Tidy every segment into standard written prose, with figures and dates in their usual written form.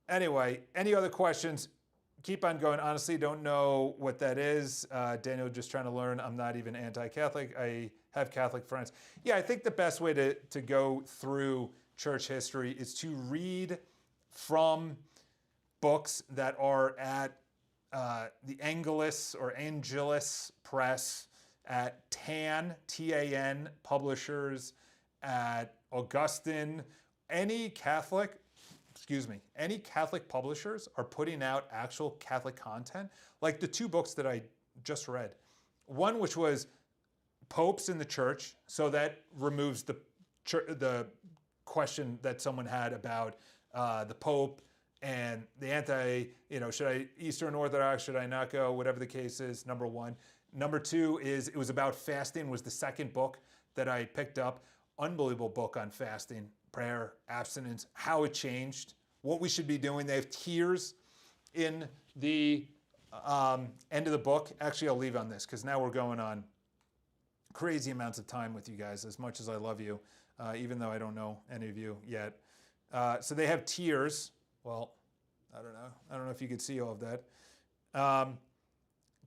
Anyway, any other questions? Keep on going. Honestly, don't know what that is. Daniel, just trying to learn. I'm not even anti-Catholic. I have Catholic friends. Yeah, I think the best way to go through church history is to read from books that are at the Angelus or Angelus Press, at TAN, T-A-N publishers, at Augustine. Any Catholic publishers are putting out actual Catholic content. Like the two books that I just read. One which was Popes in the Church, so that removes the question that someone had about the Pope and the should I Eastern Orthodox, should I not go, whatever the case is, number one. Number two is it was about fasting, was the second book that I picked up. Unbelievable book on fasting, prayer, abstinence, how it changed, what we should be doing. They have tiers in the end of the book. Actually, I'll leave on this because now we're going on crazy amounts of time with you guys, as much as I love you, even though I don't know any of you yet. So they have tiers. Well, I don't know if you could see all of that.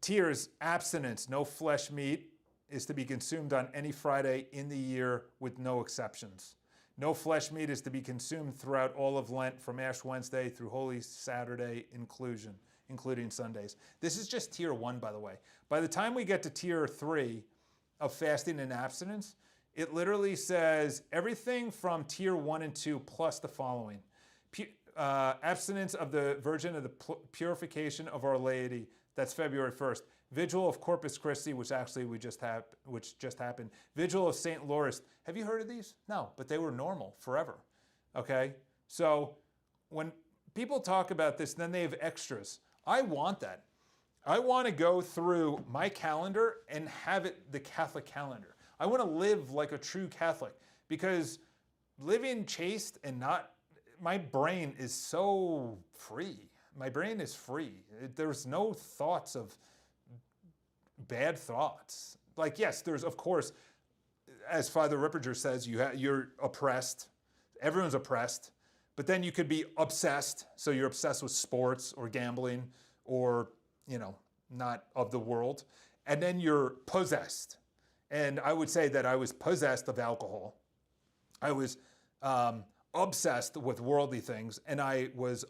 Tiers: abstinence, no flesh meat is to be consumed on any Friday in the year with no exceptions. No flesh meat is to be consumed throughout all of Lent from Ash Wednesday through Holy Saturday including Sundays. This is just tier 1, by the way. By the time we get to tier 3 of fasting and abstinence, it literally says everything from tier 1 and 2 plus the following. Abstinence of the Virgin of the Purification of Our Lady. That's February 1st. Vigil of Corpus Christi, which just happened. Vigil of St. Laurus. Have you heard of these? No, but they were normal forever. Okay? So when people talk about this, then they have extras. I want that. I want to go through my calendar and have it the Catholic calendar. I want to live like a true Catholic because living chaste and not, my brain is so free. My brain is free. There's no thoughts of bad thoughts. Like, yes, there's, of course, as Father Ripperger says, you're oppressed. Everyone's oppressed. But then you could be obsessed. So you're obsessed with sports or gambling or, not of the world. And then you're possessed. And I would say that I was possessed of alcohol. I was obsessed with worldly things, and I was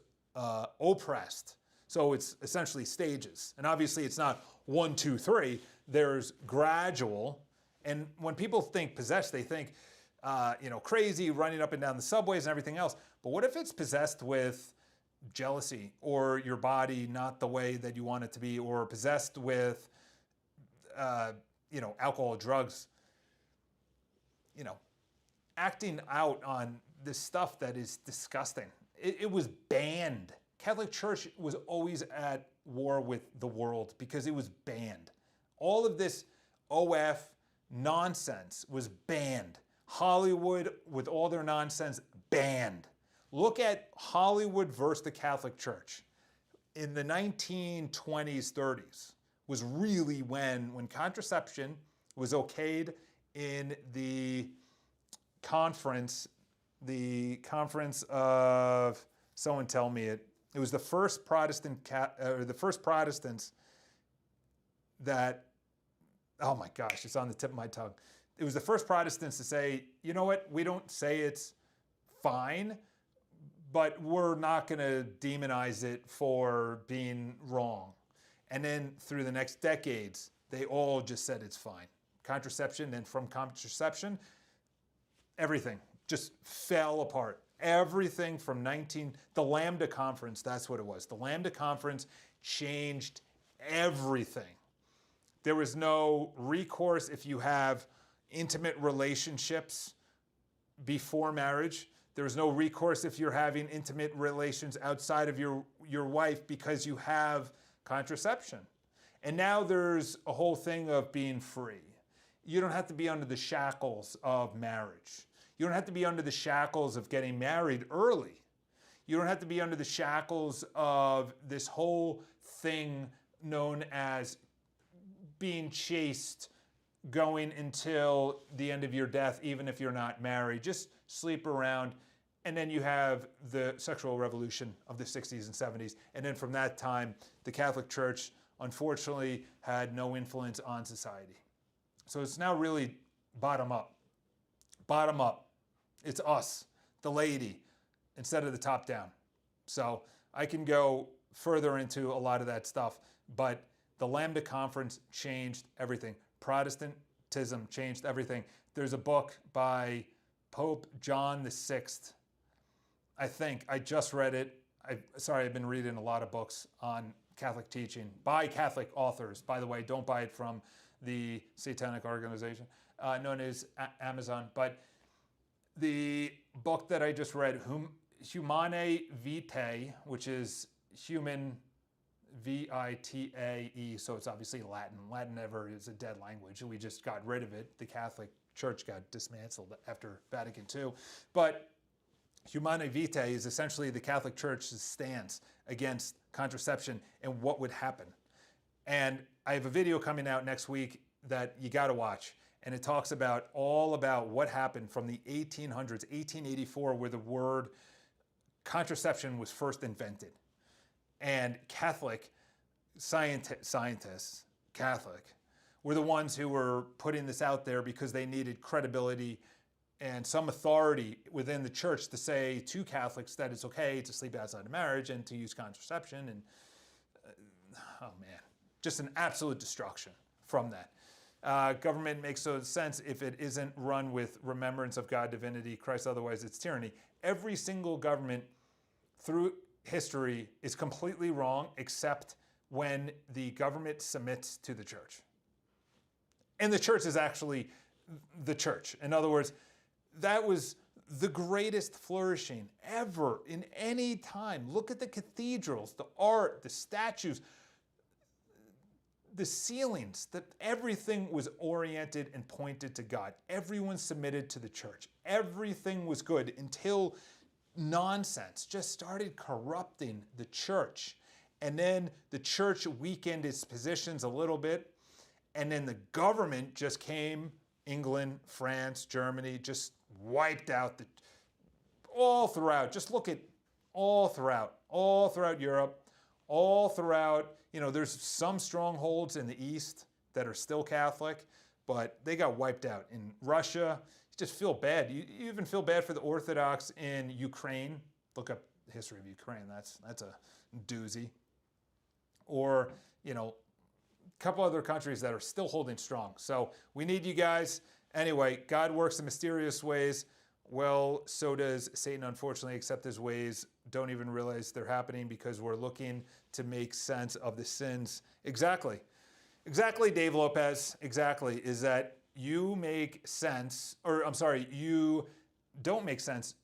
oppressed. So it's essentially stages. And obviously it's not 1, 2, 3. There's gradual. And when people think possessed, they think, crazy, running up and down the subways and everything else. But what if it's possessed with jealousy, or your body not the way that you want it to be, or possessed with, alcohol, drugs, acting out on this stuff that is disgusting. It was banned. Catholic Church was always at war with the world because it was banned. All of this OF nonsense was banned. Hollywood, with all their nonsense, banned. Look at Hollywood versus the Catholic Church. In the 1920s, 30s, was really when contraception was okayed in the conference of, someone tell me it. It was the first Protestants that, oh my gosh, it's on the tip of my tongue. It was the first Protestants to say, you know what, we don't say it's fine, but we're not going to demonize it for being wrong. And then through the next decades, they all just said it's fine. Contraception, and from contraception, everything just fell apart. Everything from the Lambeth Conference, that's what it was. The Lambeth Conference changed everything. There was no recourse if you have intimate relationships before marriage. There was no recourse if you're having intimate relations outside of your wife because you have contraception. And now there's a whole thing of being free. You don't have to be under the shackles of marriage. You don't have to be under the shackles of getting married early. You don't have to be under the shackles of this whole thing known as being chaste, going until the end of your death, even if you're not married. Just sleep around And then you have the sexual revolution of the 60s and 70s. And then from that time, the Catholic Church, unfortunately, had no influence on society. So it's now really bottom up. Bottom up. It's us, the laity, instead of the top down. So I can go further into a lot of that stuff, but the Lambeth Conference changed everything. Protestantism changed everything. There's a book by Pope John VI. I think I just read it. I've been reading a lot of books on Catholic teaching by Catholic authors. By the way, don't buy it from the satanic organization known as Amazon. But the book that I just read, Humane Vitae, which is human, Vitae, so it's obviously Latin. Latin never is a dead language. We just got rid of it. The Catholic Church got dismantled after Vatican II. But Humane Vitae is essentially the Catholic Church's stance against contraception and what would happen. And I have a video coming out next week that you got to watch. And it talks about all about what happened from the 1800s, 1884, where the word contraception was first invented. And Catholic scientists, were the ones who were putting this out there because they needed credibility and some authority within the church to say to Catholics that it's okay to sleep outside of marriage and to use contraception. And oh man, just an absolute destruction from that. Government makes no sense if it isn't run with remembrance of God, divinity, Christ, otherwise it's tyranny. Every single government through history is completely wrong except when the government submits to the church. And the church is actually the church. In other words, that was the greatest flourishing ever in any time. Look at the cathedrals, the art, the statues, the ceilings, that everything was oriented and pointed to God. Everyone submitted to the church. Everything was good until nonsense just started corrupting the church. And then the church weakened its positions a little bit. And then the government just came, England, France, Germany, just wiped out all throughout. Just look at all throughout Europe, all throughout, there's some strongholds in the East that are still Catholic, but they got wiped out. In Russia, you just feel bad. You even feel bad for the Orthodox in Ukraine. Look up the history of Ukraine. That's a doozy. Or, a couple other countries that are still holding strong. So we need you guys. Anyway, God works in mysterious ways. Well, so does Satan, unfortunately, except his ways don't even realize they're happening because we're looking to make sense of the sins. Exactly, Dave Lopez, exactly, is that you make sense, you don't make sense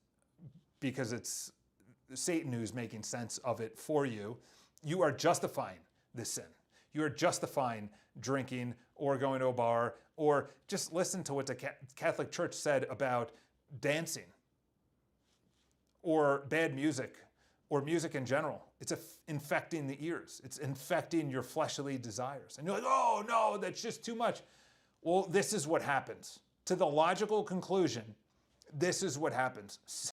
because it's Satan who's making sense of it for you. You are justifying the sin. You are justifying drinking or going to a bar, or just listen to what the Catholic Church said about dancing or bad music or music in general. It's infecting the ears. It's infecting your fleshly desires. And you're like, oh no, that's just too much. Well, this is what happens. To the logical conclusion, this is what happens.